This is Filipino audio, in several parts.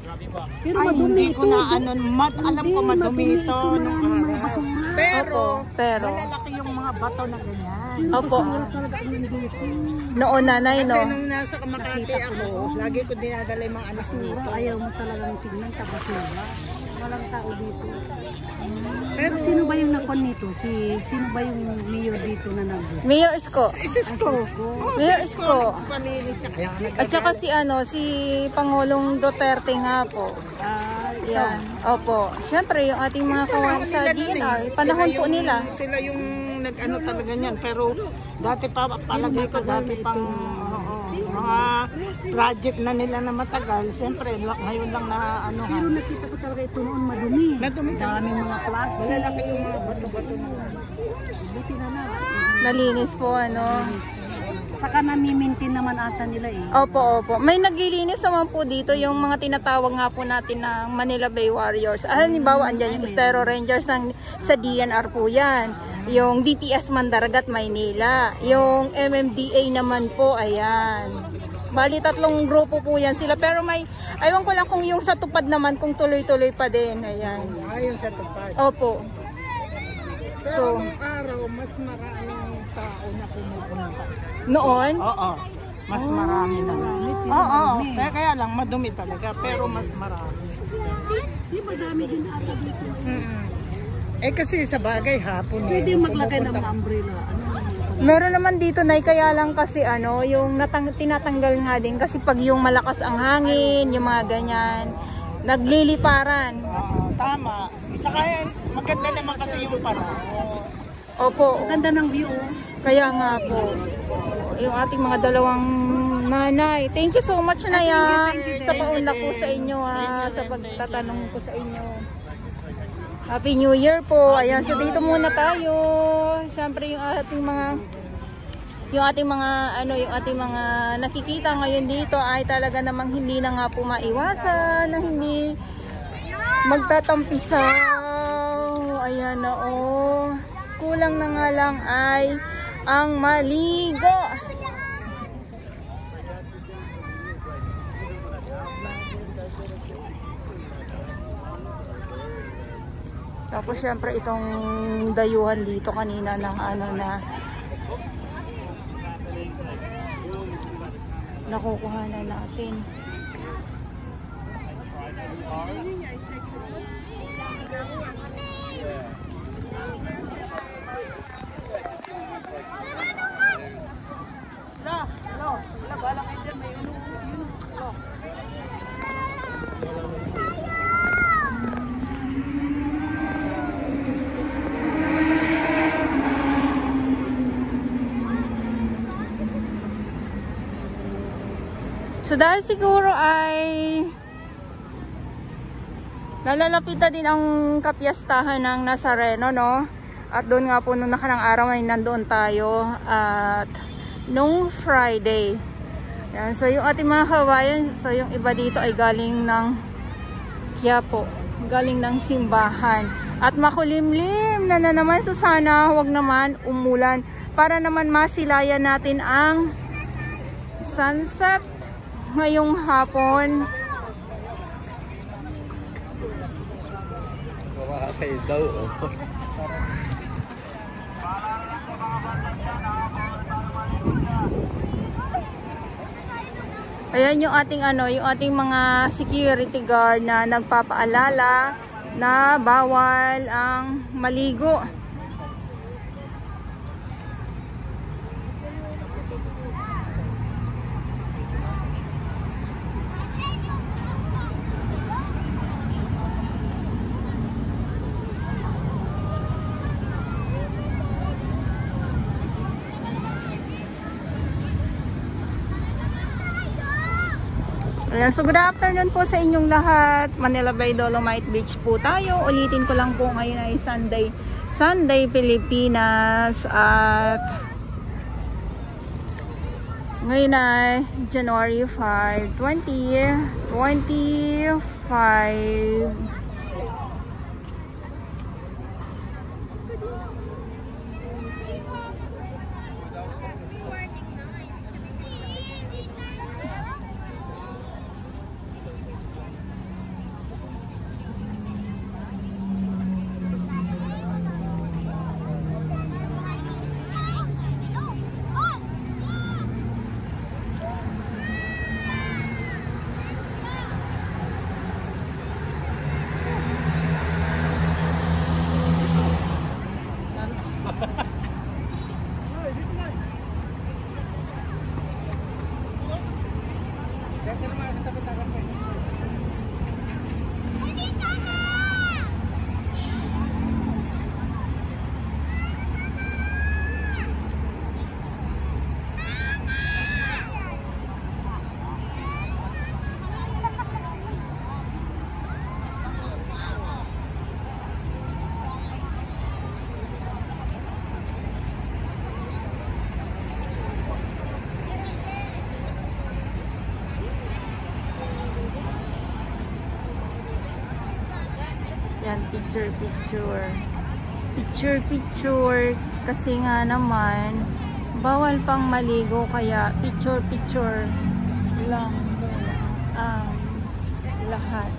Pero Ay, madumi hindi ito. ko na ano, alam ko madumi ito nung mga araw. basura. Pero, pero malalaki yung mga bato na ganyan. Yung Opo. basura talaga ang nandito. noon nanay, Kasi no? nung nasa Makati ako, lagi ko dinadala yung mga anak ko Basura, dito. ayaw mo talagang tingnan ka basura. Walang tao dito. Pero Sino ba yung nakon nito? Sino ba yung mayor dito na nag- Mayor Isko. isis ko. Mayor Isko. Palinis siya. Kaya At saka si Pangulong Duterte nga po. Yan. Opo. Siyempre, yung ating mga kawan sa DNR, panahon po nila. Sila yung nag-ano talaga niyan. Pero dati pa, palagay ko, dati pang mga project na nila na matagal. Siyempre, ngayon lang na ano. Pero nakita ko talaga ito noon madumi. Nadumi Daming mga plastic. malalaki yung mga bato-bato na. Buti na lang. Nalinis po, ano. Saka nami-maintain naman ata nila eh. Opo, opo. May naglilinis naman po dito yung mga tinatawag nga po natin na Manila Bay Warriors. Halimbawa, andyan yung Estero Rangers sa DNR po yan. Yung DPS Mandaragat, Maynila. Yung MMDA naman po, ayan. Bali, 3 grupo po yan sila. Pero may, aywan ko lang kung yung sa tupad naman, kung tuloy-tuloy pa din. Ayan. Ayun sa tupad. Opo. So, Nung araw, mas maraming tao na pumupunta. noon, Oo. Mas marami na. Oo. Kaya lang, madumi talaga. Pero mas marami. Di ba dami din ata dito? Eh kasi sa bagay, hapon eh. Pwede maglagay ng mga umbrella. meron naman dito na kaya lang kasi yung tinatanggal nga din kasi pag yung malakas ang hangin, yung mga ganyan, nagliliparan. Oo, tama. Tsaka yan, maganda naman kasi yung panahon. Opo, Ganda ng view. kaya nga po. Yung ating mga dalawang nanay. Thank you so much na sa paunlak po sa inyo sa pagtatanong ko sa inyo. Happy New Year po. Ayan, so dito muna tayo. Siyempre yung ating mga nakikita ngayon dito ay talaga namang hindi na nga po maiwasan, na hindi magtatampisaw. Ayan na kulang na nga lang ay ang maligo. Tapos syempre itong dayuhan dito kanina ng nakukuha na natin. So dahil siguro ay lalalapitan din ang kapiyastahan ng Nazareno, no? At doon nga po nung nakarang araw ay nandoon tayo at nung Friday. Yan. So yung ating mga kabayan, so yung iba dito ay galing ng Quiapo, galing ng simbahan. At makulimlim na naman, so sana huwag naman umulan para naman masilayan natin ang sunset ngayong hapon. Ayan yung ating yung ating mga security guard na nagpapaalala na bawal ang maligo. Ayan, so good afternoon po sa inyong lahat. Manila Bay Dolomite Beach po tayo. Ulitin ko lang po, ngayon ay Sunday Pilipinas at ngayon ay January 5, 2025. Yan, picture, picture. Picture, picture. Kasi nga naman, bawal pang maligo, kaya picture, picture lang ang lahat.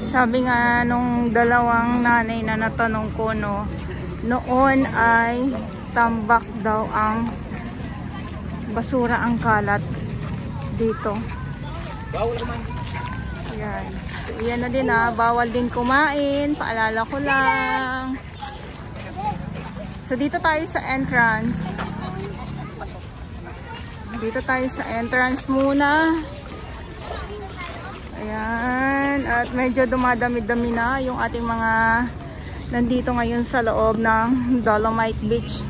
Sabi nga nung dalawang nanay na natanong ko, no, noon ay tambak daw ang basura, ang kalat dito. Yan. So, yan na din bawal din kumain. Paalala ko lang. So, dito tayo sa entrance. Dito tayo sa entrance muna. Ayan. At medyo dumadami-dami na yung ating mga nandito ngayon sa loob ng Dolomite Beach.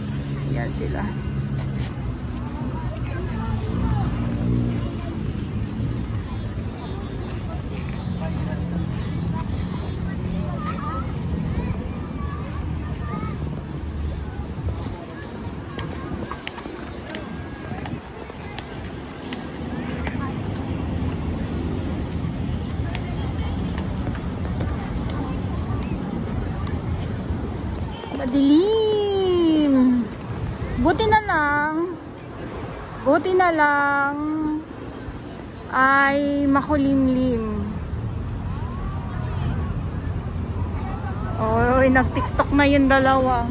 Ayan sila. Madilim. Buti na lang ay makulimlim. Oy, nag-TikTok na yung dalawa.